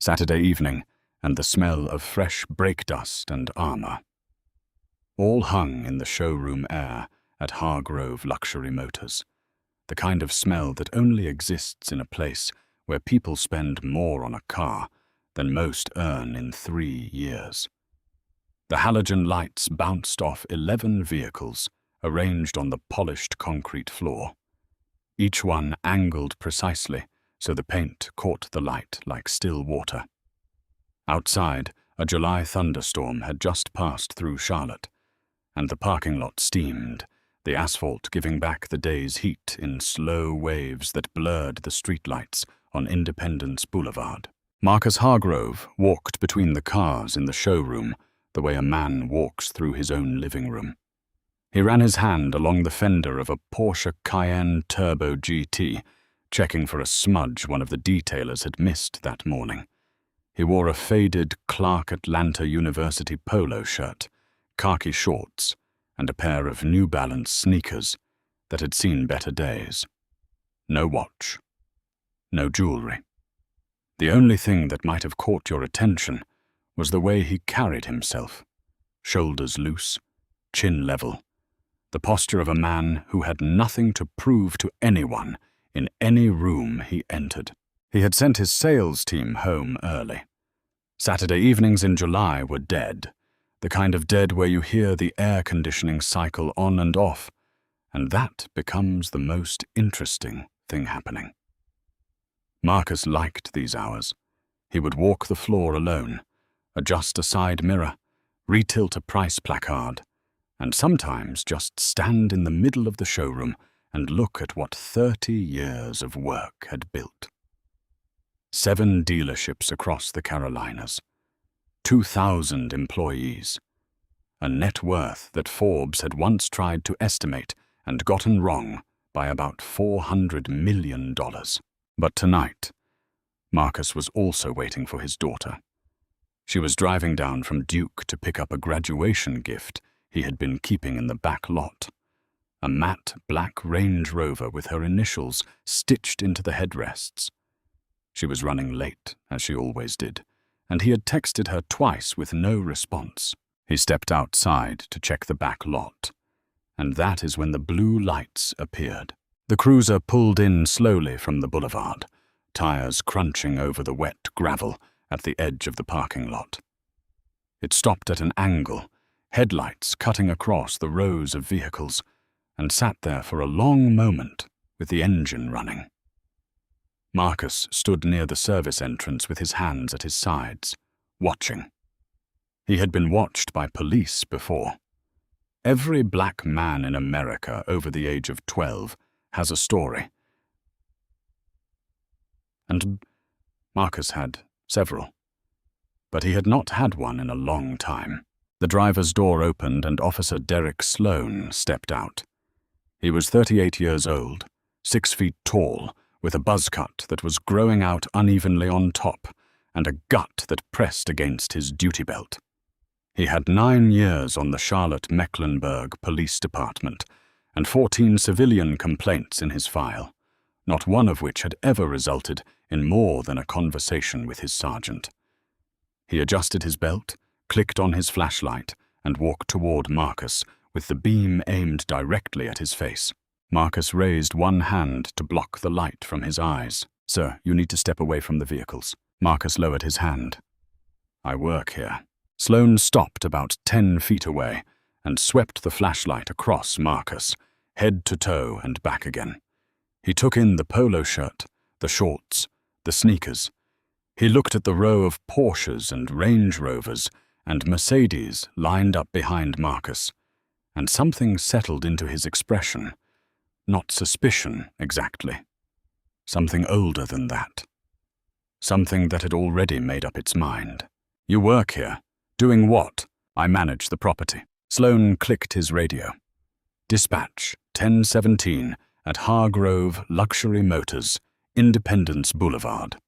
Saturday evening, and the smell of fresh brake dust and armor. All hung in the showroom air at Hargrove Luxury Motors, the kind of smell that only exists in a place where people spend more on a car than most earn in 3 years. The halogen lights bounced off 11 vehicles arranged on the polished concrete floor, each one angled precisely so the paint caught the light like still water. Outside, a July thunderstorm had just passed through Charlotte, and the parking lot steamed, the asphalt giving back the day's heat in slow waves that blurred the streetlights on Independence Boulevard. Marcus Hargrove walked between the cars in the showroom the way a man walks through his own living room. He ran his hand along the fender of a Porsche Cayenne Turbo GT, checking for a smudge one of the detailers had missed that morning. He wore a faded Clark Atlanta University polo shirt, khaki shorts, and a pair of New Balance sneakers that had seen better days. No watch. No jewelry. The only thing that might have caught your attention was the way he carried himself, shoulders loose, chin level, the posture of a man who had nothing to prove to anyone in any room he entered. He had sent his sales team home early. Saturday evenings in July were dead, the kind of dead where you hear the air conditioning cycle on and off, and that becomes the most interesting thing happening. Marcus liked these hours. He would walk the floor alone, adjust a side mirror, retilt a price placard, and sometimes just stand in the middle of the showroom and look at what 30 years of work had built. 7 dealerships across the Carolinas, 2,000 employees, a net worth that Forbes had once tried to estimate and gotten wrong by about $400 million. But tonight, Marcus was also waiting for his daughter. She was driving down from Duke to pick up a graduation gift he had been keeping in the back lot, a matte black Range Rover with her initials stitched into the headrests. She was running late, as she always did, and he had texted her twice with no response. He stepped outside to check the back lot, and that is when the blue lights appeared. The cruiser pulled in slowly from the boulevard, tires crunching over the wet gravel at the edge of the parking lot. It stopped at an angle, headlights cutting across the rows of vehicles, and sat there for a long moment with the engine running. Marcus stood near the service entrance with his hands at his sides, watching. He had been watched by police before. Every black man in America over the age of 12 has a story. And Marcus had several. But he had not had one in a long time. The driver's door opened and Officer Derek Sloan stepped out. He was 38 years old, 6 feet tall, with a buzz cut that was growing out unevenly on top and a gut that pressed against his duty belt. He had 9 years on the Charlotte-Mecklenburg Police Department and 14 civilian complaints in his file, not one of which had ever resulted in more than a conversation with his sergeant. He adjusted his belt, clicked on his flashlight, and walked toward Marcus with the beam aimed directly at his face. Marcus raised one hand to block the light from his eyes. "Sir, you need to step away from the vehicles." Marcus lowered his hand. "I work here." Sloan stopped about 10 feet away and swept the flashlight across Marcus, head to toe and back again. He took in the polo shirt, the shorts, the sneakers. He looked at the row of Porsches and Range Rovers and Mercedes lined up behind Marcus, and something settled into his expression. Not suspicion, exactly. Something older than that. Something that had already made up its mind. "You work here. Doing what?" "I manage the property." Sloan clicked his radio. "Dispatch, 1017 at Hargrove Luxury Motors, Independence Boulevard.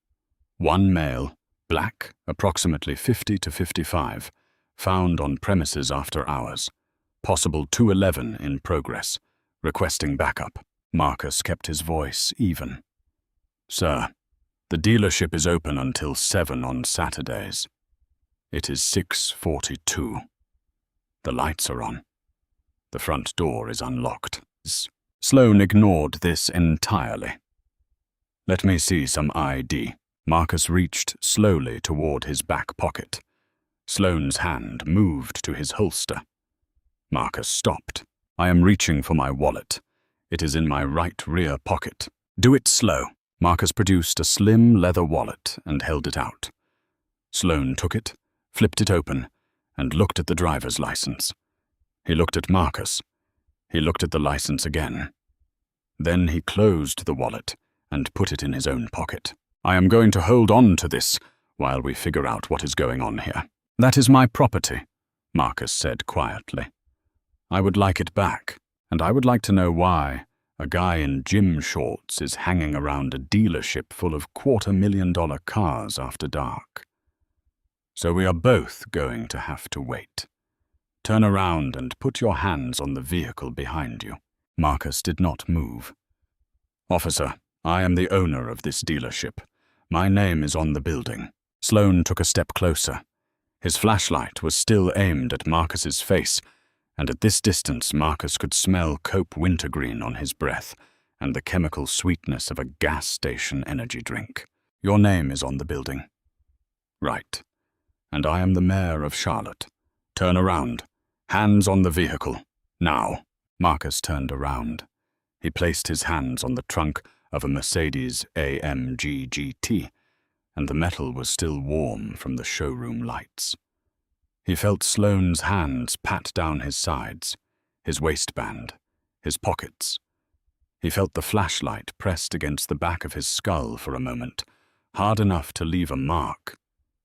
1 male, black, approximately 50 to 55, found on premises after hours. Possible 211 in progress. Requesting backup." Marcus kept his voice even. "Sir, The dealership is open until 7 on Saturdays. It is 6:42. The lights are on. The front door is unlocked. Sloane ignored this entirely. Let me see some ID. Marcus reached slowly toward his back pocket. Sloane's hand moved to his holster. Marcus stopped. I am reaching for my wallet. It is in my right rear pocket. Do it slow. Marcus produced a slim leather wallet and held it out. Sloane took it, flipped it open, and looked at the driver's license. He looked at Marcus. He looked at the license again. Then he closed the wallet and put it in his own pocket. I am going to hold on to this while we figure out what is going on here. That is my property, Marcus said quietly. I would like it back, and I would like to know why a guy in gym shorts is hanging around a dealership full of $250,000 cars after dark. So we are both going to have to wait. Turn around and put your hands on the vehicle behind you. Marcus did not move. Officer, I am the owner of this dealership. My name is on the building. Sloane took a step closer. His flashlight was still aimed at Marcus's face, and at this distance Marcus could smell Cope Wintergreen on his breath and the chemical sweetness of a gas station energy drink. Your name is on the building. Right. And I am the mayor of Charlotte. Turn around. Hands on the vehicle. Now. Marcus turned around. He placed his hands on the trunk of a Mercedes AMG GT, and the metal was still warm from the showroom lights. He felt Sloane's hands pat down his sides, his waistband, his pockets. He felt the flashlight pressed against the back of his skull for a moment, hard enough to leave a mark,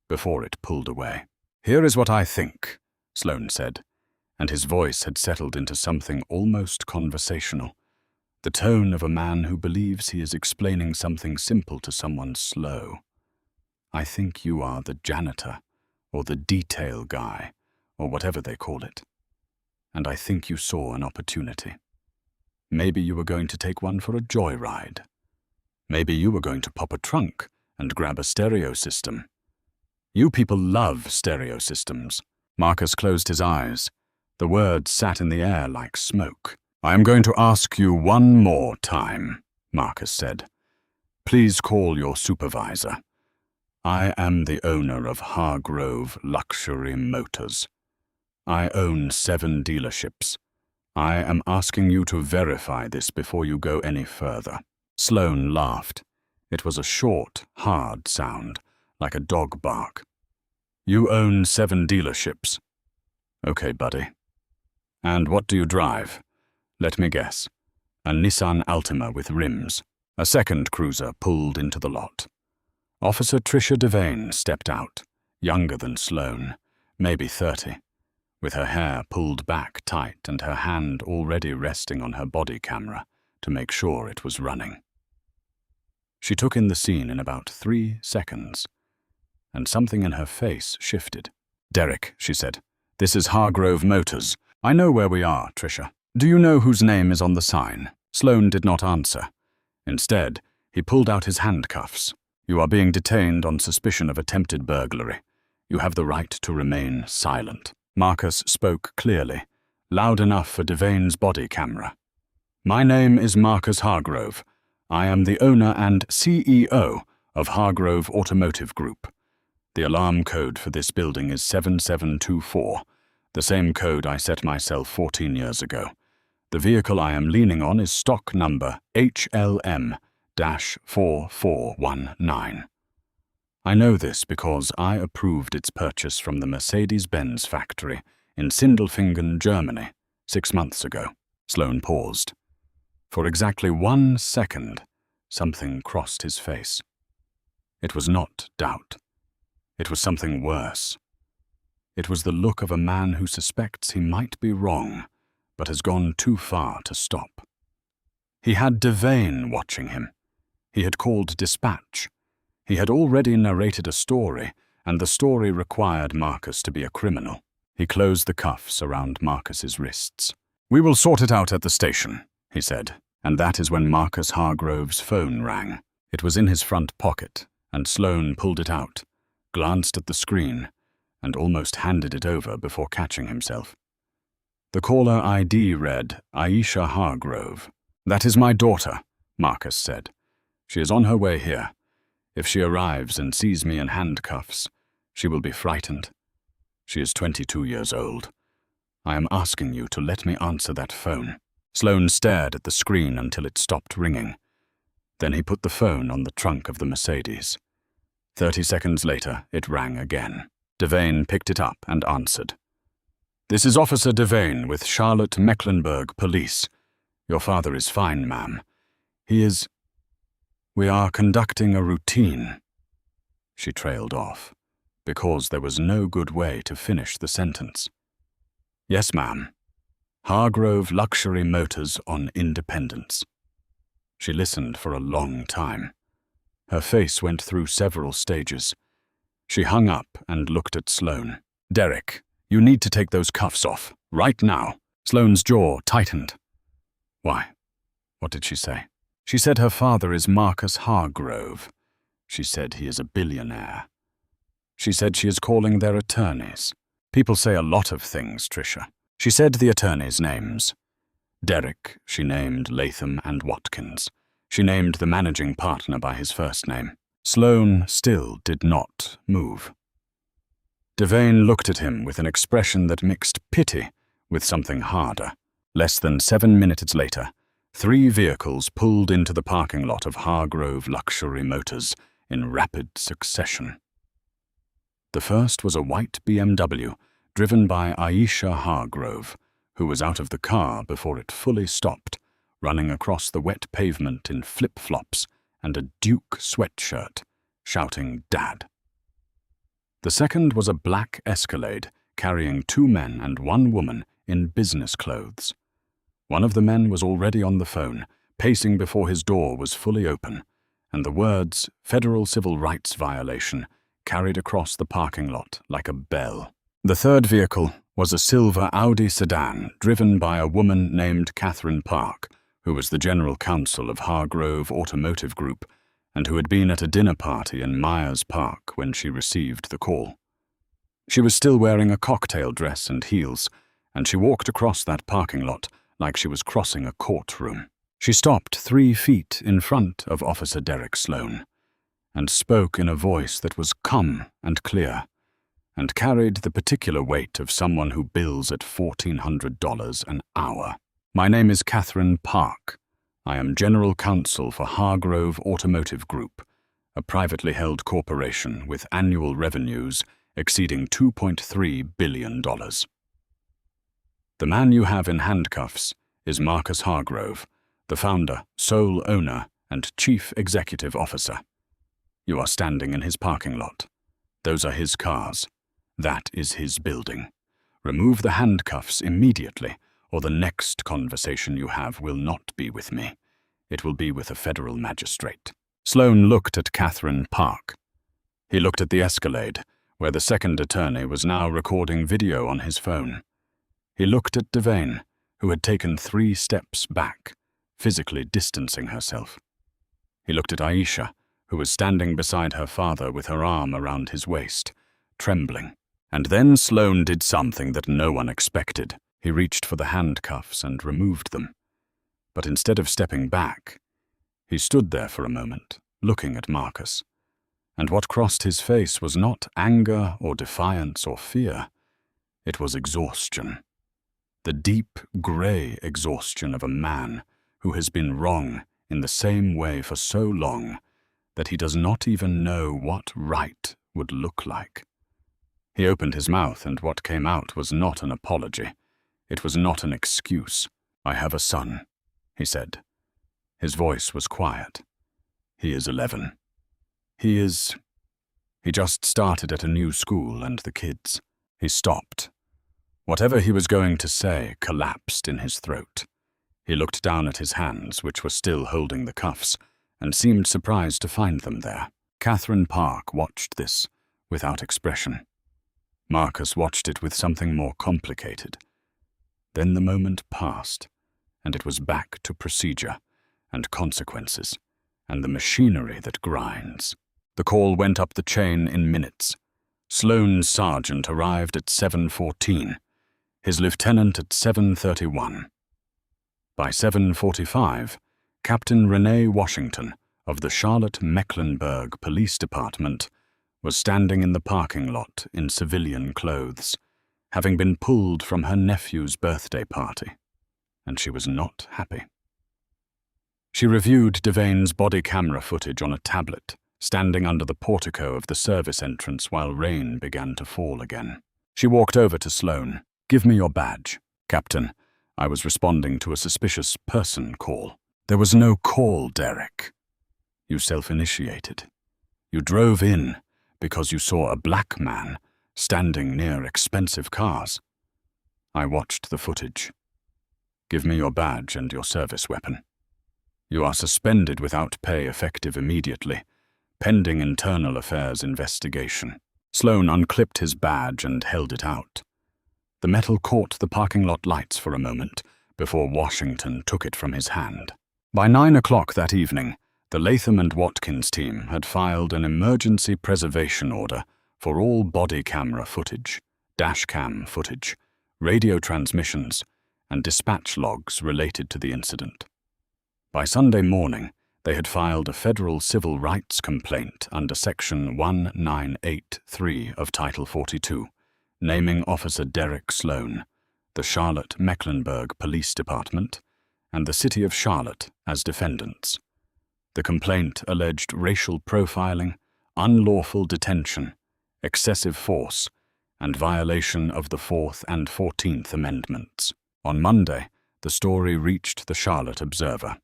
before it pulled away. Here is what I think, Sloane said, and his voice had settled into something almost conversational, the tone of a man who believes he is explaining something simple to someone slow. I think you are the janitor, or the detail guy, or whatever they call it. And I think you saw an opportunity. Maybe you were going to take one for a joyride. Maybe you were going to pop a trunk and grab a stereo system. You people love stereo systems. Marcus closed his eyes. The words sat in the air like smoke. I am going to ask you one more time, Marcus said. Please call your supervisor. I am the owner of Hargrove Luxury Motors. I own 7 dealerships. I am asking you to verify this before you go any further. Sloane laughed. It was a short, hard sound, like a dog bark. You own 7 dealerships. Okay, buddy. And what do you drive? Let me guess. A Nissan Altima with rims. A second cruiser pulled into the lot. Officer Tricia Devane stepped out, younger than Sloane, maybe 30, with her hair pulled back tight and her hand already resting on her body camera to make sure it was running. She took in the scene in about 3 seconds, and something in her face shifted. Derek, she said, this is Hargrove Motors. I know where we are, Tricia. Do you know whose name is on the sign? Sloane did not answer. Instead, he pulled out his handcuffs. You are being detained on suspicion of attempted burglary. You have the right to remain silent. Marcus spoke clearly, loud enough for Devane's body camera. My name is Marcus Hargrove. I am the owner and CEO of Hargrove Automotive Group. The alarm code for this building is 7724, the same code I set myself 14 years ago. The vehicle I am leaning on is stock number HLM-4419. I know this because I approved its purchase from the Mercedes-Benz factory in Sindelfingen, Germany, 6 months ago. Sloane paused. For exactly 1 second, something crossed his face. It was not doubt. It was something worse. It was the look of a man who suspects he might be wrong, but has gone too far to stop. He had Devane watching him. He had called dispatch. He had already narrated a story, and the story required Marcus to be a criminal. He closed the cuffs around Marcus's wrists. We will sort it out at the station, he said, and that is when Marcus Hargrove's phone rang. It was in his front pocket, and Sloane pulled it out, glanced at the screen, and almost handed it over before catching himself. The caller ID read, Aisha Hargrove. "That is my daughter," Marcus said. "She is on her way here. If she arrives and sees me in handcuffs, she will be frightened. She is 22 years old. I am asking you to let me answer that phone." Sloane stared at the screen until it stopped ringing. Then he put the phone on the trunk of the Mercedes. 30 seconds later, it rang again. Devane picked it up and answered. "This is Officer Devane with Charlotte Mecklenburg Police. Your father is fine, ma'am. He is... We are conducting a routine." She trailed off, because there was no good way to finish the sentence. "Yes, ma'am. Hargrove Luxury Motors on Independence." She listened for a long time. Her face went through several stages. She hung up and looked at Sloane. "Derek, you need to take those cuffs off, right now." Sloane's jaw tightened. "Why? What did she say?" "She said her father is Marcus Hargrove. She said he is a billionaire. She said she is calling their attorneys. People say a lot of things, Tricia. She said the attorneys' names. Derek, she named Latham and Watkins. She named the managing partner by his first name. Sloane still did not move. Devane looked at him with an expression that mixed pity with something harder. Less than 7 minutes later, 3 vehicles pulled into the parking lot of Hargrove Luxury Motors in rapid succession. The first was a white BMW driven by Aisha Hargrove, who was out of the car before it fully stopped, running across the wet pavement in flip-flops and a Duke sweatshirt, shouting "Dad." The second was a black Escalade carrying 2 men and 1 woman in business clothes. One of the men was already on the phone, pacing before his door was fully open, and the words "Federal Civil Rights Violation" carried across the parking lot like a bell. The third vehicle was a silver Audi sedan driven by a woman named Catherine Park, who was the general counsel of Hargrove Automotive Group and who had been at a dinner party in Myers Park when she received the call. She was still wearing a cocktail dress and heels, and she walked across that parking lot like she was crossing a courtroom. She stopped 3 feet in front of Officer Derek Sloane and spoke in a voice that was calm and clear, and carried the particular weight of someone who bills at $1,400 an hour. "My name is Catherine Park. I am General Counsel for Hargrove Automotive Group, a privately held corporation with annual revenues exceeding $2.3 billion. The man you have in handcuffs is Marcus Hargrove, the founder, sole owner, and chief executive officer. You are standing in his parking lot. Those are his cars. That is his building. Remove the handcuffs immediately, or the next conversation you have will not be with me. It will be with a federal magistrate." Sloane looked at Catherine Park. He looked at the Escalade, where the second attorney was now recording video on his phone. He looked at Devane, who had taken 3 steps back, physically distancing herself. He looked at Aisha, who was standing beside her father with her arm around his waist, trembling. And then Sloane did something that no one expected. He reached for the handcuffs and removed them. But instead of stepping back, he stood there for a moment, looking at Marcus. And what crossed his face was not anger or defiance or fear. It was exhaustion. The deep, grey exhaustion of a man who has been wrong in the same way for so long that he does not even know what right would look like. He opened his mouth, and what came out was not an apology. It was not an excuse. "I have a son," he said. His voice was quiet. "He is 11. He just started at a new school, and the kids." He stopped. Whatever he was going to say collapsed in his throat. He looked down at his hands, which were still holding the cuffs, and seemed surprised to find them there. Catherine Park watched this without expression. Marcus watched it with something more complicated. Then the moment passed, and it was back to procedure and consequences and the machinery that grinds. The call went up the chain in minutes. Sloane's sergeant arrived at 7:14, his lieutenant at 7:31. By 7:45, Captain Renee Washington of the Charlotte-Mecklenburg Police Department was standing in the parking lot in civilian clothes, having been pulled from her nephew's birthday party, and she was not happy. She reviewed Devane's body camera footage on a tablet, standing under the portico of the service entrance while rain began to fall again. She walked over to Sloane. "Give me your badge." "Captain, I was responding to a suspicious person call." "There was no call, Derek. You self-initiated. You drove in because you saw a black man standing near expensive cars. I watched the footage. Give me your badge and your service weapon. You are suspended without pay effective immediately, pending internal affairs investigation." Sloane unclipped his badge and held it out. The metal caught the parking lot lights for a moment before Washington took it from his hand. By 9 o'clock that evening, the Latham and Watkins team had filed an emergency preservation order for all body camera footage, dash cam footage, radio transmissions, and dispatch logs related to the incident. By Sunday morning, they had filed a federal civil rights complaint under Section 1983 of Title 42, naming Officer Derek Sloane, the Charlotte-Mecklenburg Police Department, and the City of Charlotte as defendants. The complaint alleged racial profiling, unlawful detention, excessive force, and violation of the 4th and 14th Amendments. On Monday, the story reached the Charlotte Observer.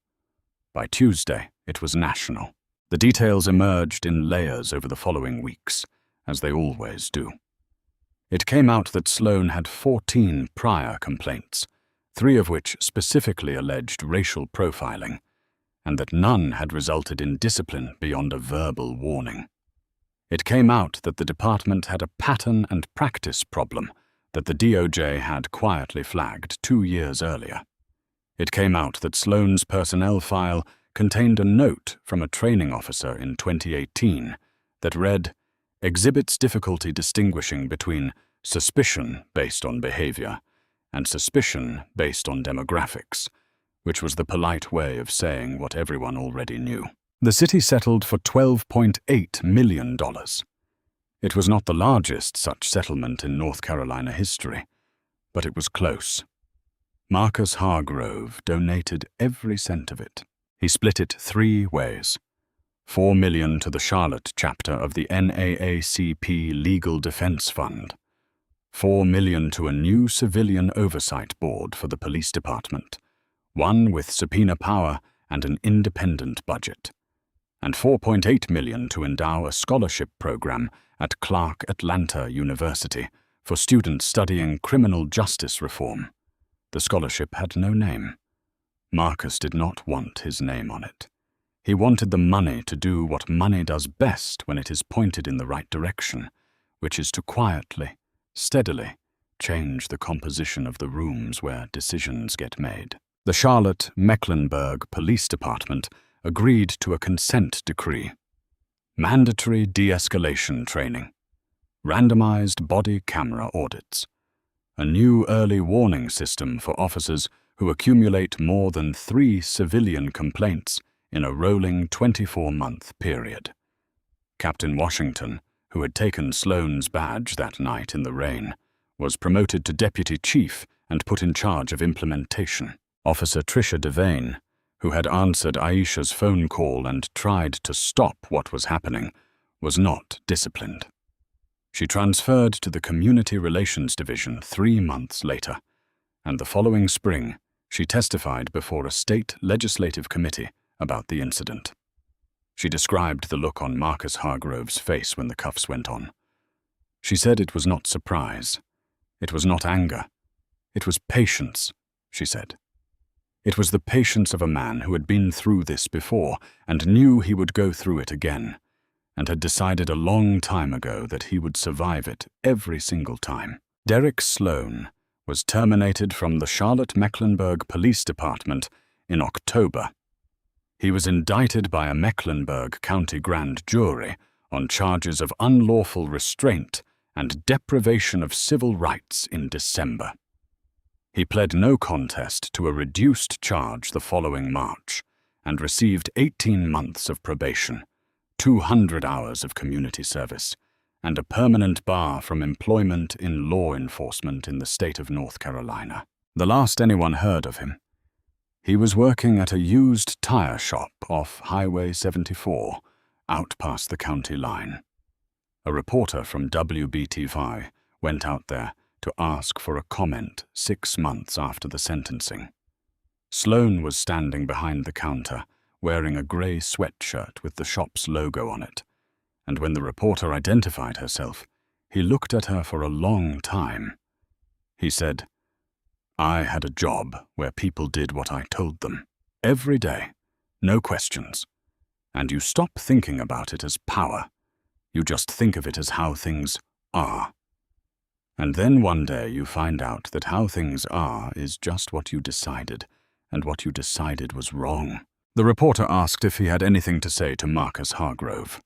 By Tuesday, it was national. The details emerged in layers over the following weeks, as they always do. It came out that Sloane had 14 prior complaints, 3 of which specifically alleged racial profiling, and that none had resulted in discipline beyond a verbal warning. It came out that the department had a pattern and practice problem that the DOJ had quietly flagged 2 years earlier. It came out that Sloane's personnel file contained a note from a training officer in 2018 that read, "Exhibits difficulty distinguishing between suspicion based on behavior and suspicion based on demographics," which was the polite way of saying what everyone already knew. The city settled for $12.8 million. It was not the largest such settlement in North Carolina history, but it was close. Marcus Hargrove donated every cent of it. He split it 3 ways. $4 million to the Charlotte chapter of the NAACP Legal Defense Fund, $4 million to a new civilian oversight board for the police department, one with subpoena power and an independent budget, and $4.8 million to endow a scholarship program at Clark Atlanta University for students studying criminal justice reform. The scholarship had no name. Marcus did not want his name on it. He wanted the money to do what money does best when it is pointed in the right direction, which is to quietly, steadily, change the composition of the rooms where decisions get made. The Charlotte-Mecklenburg Police Department agreed to a consent decree. Mandatory de-escalation training. Randomized body camera audits. A new early warning system for officers who accumulate more than 3 civilian complaints in a rolling 24-month period. Captain Washington, who had taken Sloane's badge that night in the rain, was promoted to deputy chief and put in charge of implementation. Officer Tricia Devane, who had answered Aisha's phone call and tried to stop what was happening, was not disciplined. She transferred to the Community Relations Division 3 months later, and the following spring, she testified before a state legislative committee about the incident. She described the look on Marcus Hargrove's face when the cuffs went on. She said it was not surprise. It was not anger. It was patience, she said. It was the patience of a man who had been through this before and knew he would go through it again, and had decided a long time ago that he would survive it every single time. Derek Sloane was terminated from the Charlotte-Mecklenburg Police Department in October. He was indicted by a Mecklenburg County grand jury on charges of unlawful restraint and deprivation of civil rights in December. He pled no contest to a reduced charge the following March and received 18 months of probation, 200 hours of community service, and a permanent bar from employment in law enforcement in the state of North Carolina. The last anyone heard of him, he was working at a used tire shop off Highway 74, out past the county line. A reporter from WBTV went out there to ask for a comment 6 months after the sentencing. Sloan was standing behind the counter, wearing a grey sweatshirt with the shop's logo on it, and when the reporter identified herself, he looked at her for a long time. He said, "I had a job where people did what I told them, every day, no questions. And you stop thinking about it as power. You just think of it as how things are. And then one day you find out that how things are is just what you decided, and what you decided was wrong." The reporter asked if he had anything to say to Marcus Hargrove.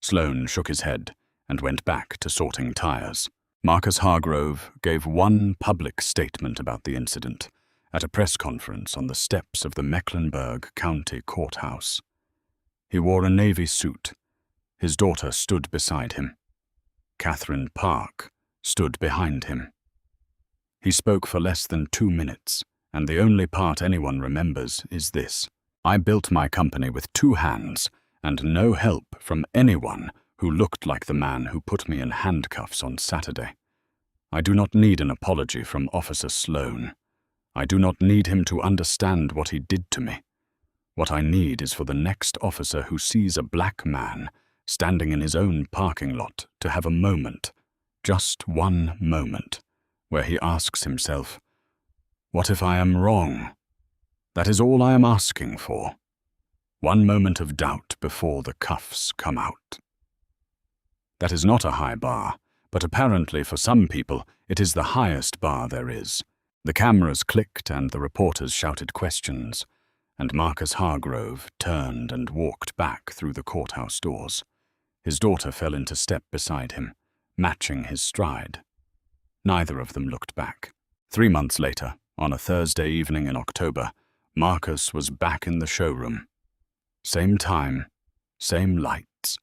Sloan shook his head and went back to sorting tires. Marcus Hargrove gave one public statement about the incident at a press conference on the steps of the Mecklenburg County Courthouse. He wore a navy suit. His daughter stood beside him. Catherine Park stood behind him. He spoke for less than 2 minutes, and the only part anyone remembers is this: "I built my company with 2 hands and no help from anyone who looked like the man who put me in handcuffs on Saturday. I do not need an apology from Officer Sloan. I do not need him to understand what he did to me. What I need is for the next officer who sees a black man standing in his own parking lot to have a moment, just one moment, where he asks himself, 'What if I am wrong?' That is all I am asking for. One moment of doubt before the cuffs come out." That is not a high bar, but apparently for some people it is the highest bar there is. The cameras clicked and the reporters shouted questions, and Marcus Hargrove turned and walked back through the courthouse doors. His daughter fell into step beside him, matching his stride. Neither of them looked back. 3 months later, on a Thursday evening in October, Marcus was back in the showroom. Same time, same lights,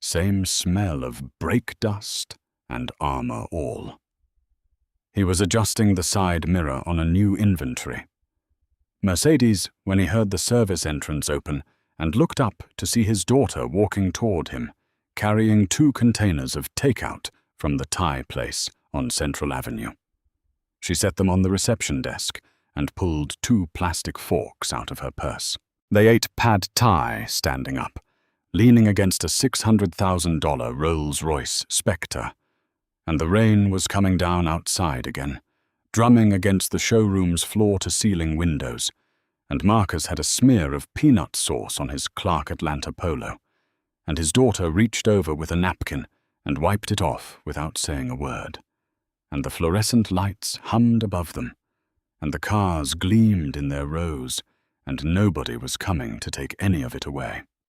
same smell of brake dust and armor all. He was adjusting the side mirror on a new inventory. Mercedes, when he heard the service entrance open, and looked up to see his daughter walking toward him, carrying 2 containers of takeout from the Thai place on Central Avenue. She set them on the reception desk and pulled 2 plastic forks out of her purse. They ate pad thai standing up, leaning against a $600,000 Rolls-Royce Spectre, and the rain was coming down outside again, drumming against the showroom's floor-to-ceiling windows, and Marcus had a smear of peanut sauce on his Clark Atlanta polo, and his daughter reached over with a napkin and wiped it off without saying a word, and the fluorescent lights hummed above them, and the cars gleamed in their rows, and nobody was coming to take any of it away.